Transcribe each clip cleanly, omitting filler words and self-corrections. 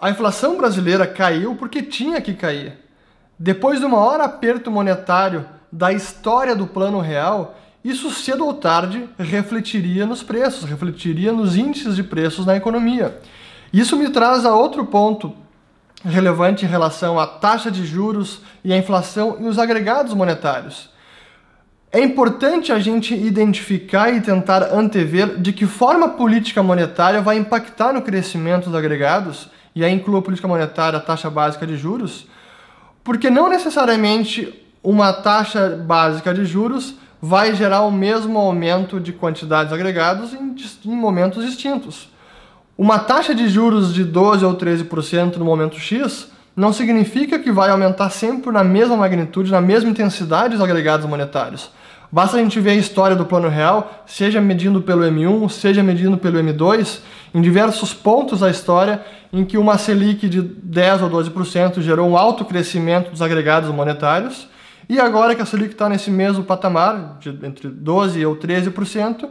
A inflação brasileira caiu porque tinha que cair. Depois do maior aperto monetário da história do Plano Real, isso cedo ou tarde refletiria nos preços, refletiria nos índices de preços na economia. Isso me traz a outro ponto relevante em relação à taxa de juros e à inflação e os agregados monetários. É importante a gente identificar e tentar antever de que forma a política monetária vai impactar no crescimento dos agregados, e aí inclui a política monetária, a taxa básica de juros, porque não necessariamente uma taxa básica de juros vai gerar o mesmo aumento de quantidades agregados em momentos distintos. Uma taxa de juros de 12% ou 13% no momento X não significa que vai aumentar sempre na mesma magnitude, na mesma intensidade os agregados monetários. Basta a gente ver a história do Plano Real, seja medindo pelo M1, seja medindo pelo M2, em diversos pontos da história em que uma Selic de 10% ou 12% gerou um alto crescimento dos agregados monetários, e agora que a Selic está nesse mesmo patamar, entre 12% ou 13%,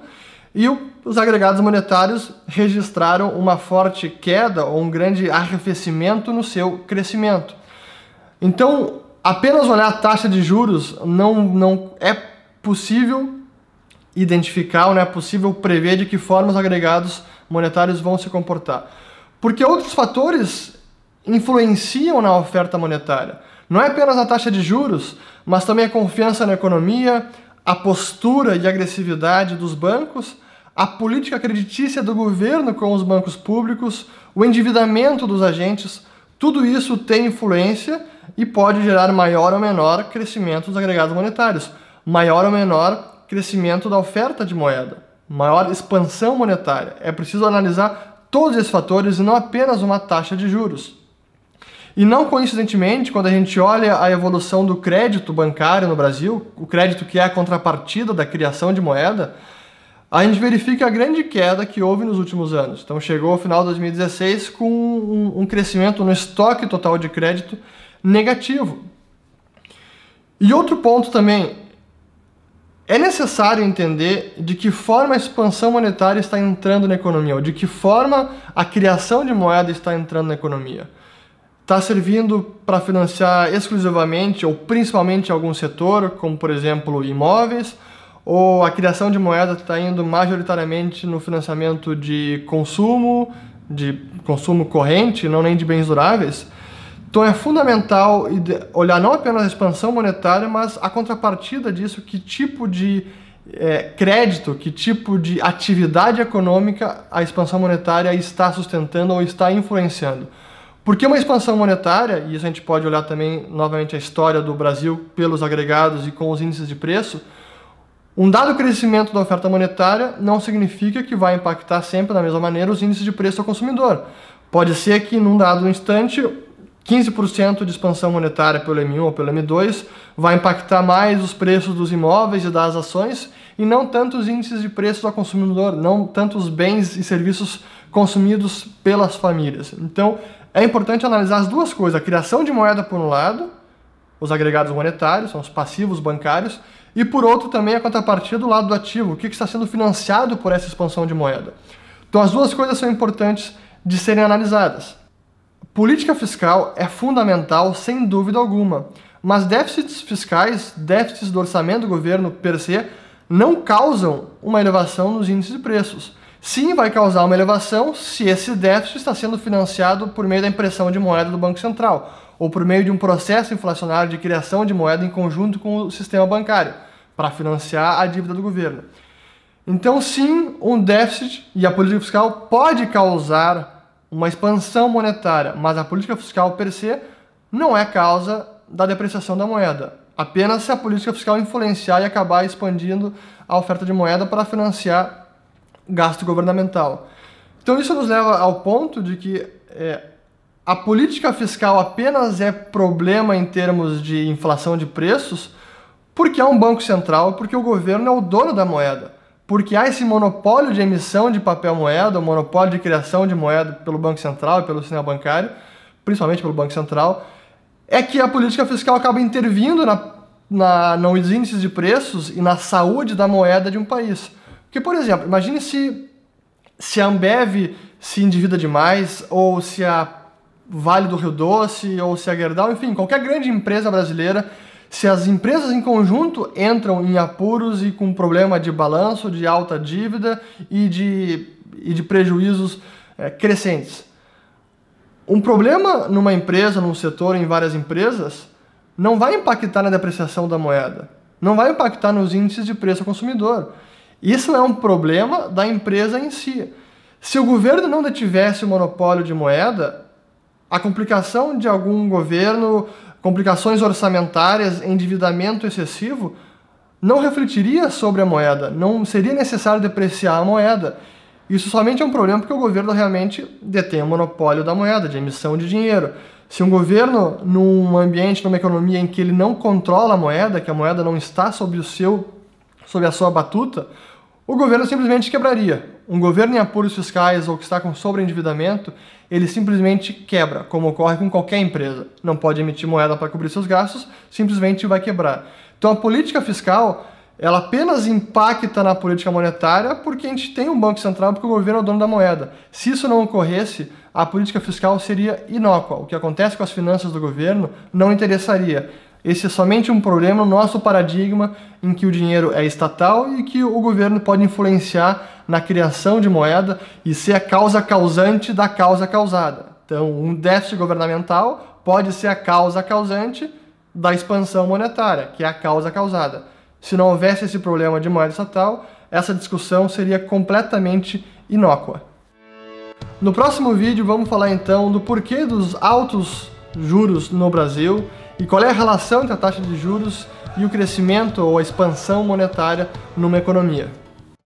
e os agregados monetários registraram uma forte queda ou um grande arrefecimento no seu crescimento. Então, apenas olhar a taxa de juros não é possível identificar, ou não é possível prever de que forma os agregados monetários vão se comportar. Porque outros fatores influenciam na oferta monetária. Não é apenas a taxa de juros, mas também a confiança na economia, a postura e agressividade dos bancos, a política creditícia do governo com os bancos públicos, o endividamento dos agentes. Tudo isso tem influência e pode gerar maior ou menor crescimento dos agregados monetários, maior ou menor crescimento da oferta de moeda, maior expansão monetária. É preciso analisar todos esses fatores e não apenas uma taxa de juros. E não coincidentemente, quando a gente olha a evolução do crédito bancário no Brasil, o crédito que é a contrapartida da criação de moeda, a gente verifica a grande queda que houve nos últimos anos. Então chegou ao final de 2016 com um crescimento no estoque total de crédito negativo. E outro ponto também, é necessário entender de que forma a expansão monetária está entrando na economia, ou de que forma a criação de moeda está entrando na economia. Está servindo para financiar exclusivamente ou principalmente algum setor, como por exemplo imóveis, ou a criação de moeda está indo majoritariamente no financiamento de consumo corrente, não nem de bens duráveis. Então é fundamental olhar não apenas a expansão monetária, mas a contrapartida disso, que tipo de crédito, que tipo de atividade econômica a expansão monetária está sustentando ou está influenciando. Porque uma expansão monetária, e isso a gente pode olhar também novamente a história do Brasil pelos agregados e com os índices de preço, um dado crescimento da oferta monetária não significa que vai impactar sempre da mesma maneira os índices de preço ao consumidor. Pode ser que num dado instante 15% de expansão monetária pelo M1 ou pelo M2 vai impactar mais os preços dos imóveis e das ações e não tanto os índices de preços ao consumidor, não tanto os bens e serviços consumidos pelas famílias. Então, é importante analisar as duas coisas, a criação de moeda por um lado, os agregados monetários, são os passivos bancários, e por outro também a contrapartida do lado do ativo, o que está sendo financiado por essa expansão de moeda. Então as duas coisas são importantes de serem analisadas. Política fiscal é fundamental, sem dúvida alguma, mas déficits fiscais, déficits do orçamento do governo per se, não causam uma elevação nos índices de preços. Sim, vai causar uma elevação se esse déficit está sendo financiado por meio da impressão de moeda do Banco Central, ou por meio de um processo inflacionário de criação de moeda em conjunto com o sistema bancário, para financiar a dívida do governo. Então, sim, um déficit e a política fiscal pode causar uma expansão monetária, mas a política fiscal per se não é causa da depreciação da moeda. Apenas se a política fiscal influenciar e acabar expandindo a oferta de moeda para financiar gasto governamental. Então isso nos leva ao ponto de que a política fiscal apenas é problema em termos de inflação de preços porque há um banco central, porque o governo é o dono da moeda, porque há esse monopólio de emissão de papel moeda, o monopólio de criação de moeda pelo Banco Central e pelo sistema bancário, principalmente pelo Banco Central, é que a política fiscal acaba intervindo nos índices de preços e na saúde da moeda de um país. Porque, por exemplo, imagine se a Ambev se endivida demais ou se a Vale do Rio Doce ou se a Gerdau, enfim, qualquer grande empresa brasileira, se as empresas em conjunto entram em apuros e com problema de balanço, de alta dívida e de prejuízos crescentes. Um problema numa empresa, num setor, em várias empresas, não vai impactar na depreciação da moeda, não vai impactar nos índices de preço ao consumidor. Isso é um problema da empresa em si. Se o governo não detivesse o monopólio de moeda, a complicação de algum governo, complicações orçamentárias, endividamento excessivo, não refletiria sobre a moeda, não seria necessário depreciar a moeda. Isso somente é um problema porque o governo realmente detém o monopólio da moeda, de emissão de dinheiro. Se um governo, num ambiente, numa economia em que ele não controla a moeda, que a moeda não está sob a sua batuta, o governo simplesmente quebraria. Um governo em apuros fiscais ou que está com sobreendividamento, ele simplesmente quebra, como ocorre com qualquer empresa. Não pode emitir moeda para cobrir seus gastos, simplesmente vai quebrar. Então a política fiscal, ela apenas impacta na política monetária porque a gente tem um Banco Central, porque o governo é o dono da moeda. Se isso não ocorresse, a política fiscal seria inócua. O que acontece com as finanças do governo não interessaria. Esse é somente um problema no nosso paradigma em que o dinheiro é estatal e que o governo pode influenciar na criação de moeda e ser a causa causante da causa causada. Então, um déficit governamental pode ser a causa causante da expansão monetária, que é a causa causada. Se não houvesse esse problema de moeda estatal, essa discussão seria completamente inócua. No próximo vídeo vamos falar então do porquê dos altos juros no Brasil e qual é a relação entre a taxa de juros e o crescimento ou a expansão monetária numa economia.